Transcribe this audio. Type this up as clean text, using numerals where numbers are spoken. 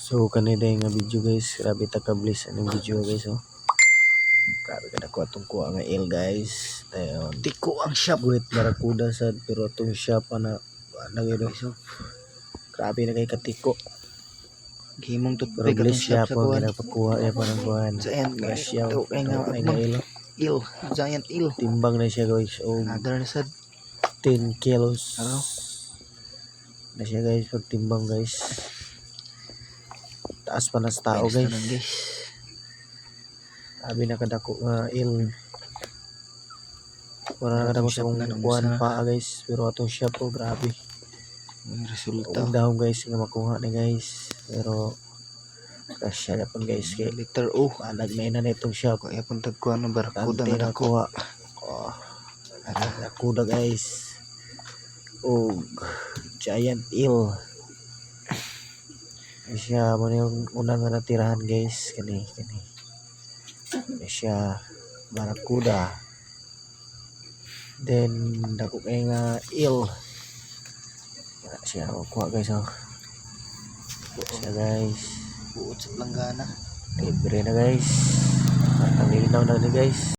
So kanina nga video guys, grabe takablis ang video guys oh. Grabe ka na ko atong kuha nga il guys. Dayon, tiko ang shop with barakuda sad pero atong shop ana gyud so. Grabe na kay katiko. Gihimong Pero toothpick atong bless shop siya sa po kuan. ginapakuha ya pa ng kuhan. Giant Bless siya. ito kay nga Ay nga ilo. il, giant il. Timbang na siya guys. Oh, Another na sad. 10 kilos. Ano? Na siya guys pag timbang guys. Taas pa na sa tao Minus na guys. nun, guys. Sabi na kadako nga il. Wala na kadako sa kong Shop na, kuhan namusta na. pa guys. Pero atong shop po grabe. May resulta. Ang dahon guys nga makuha ni guys. Pero kasya na po guys kay Liter O. alag na na itong shop. Kaya pun tagkuhan ng barakuda Kante nga na dako. kuha. Oh, barakuda guys. Oh, giant eel. Siya mo na yung unang nga natirahan guys. Kani. Siya barakuda. Then dako kay nga eel. Siya kuha guys oh. Siya guys. Buot sa planggana. Libre na guys. Ang linaw na ni guys.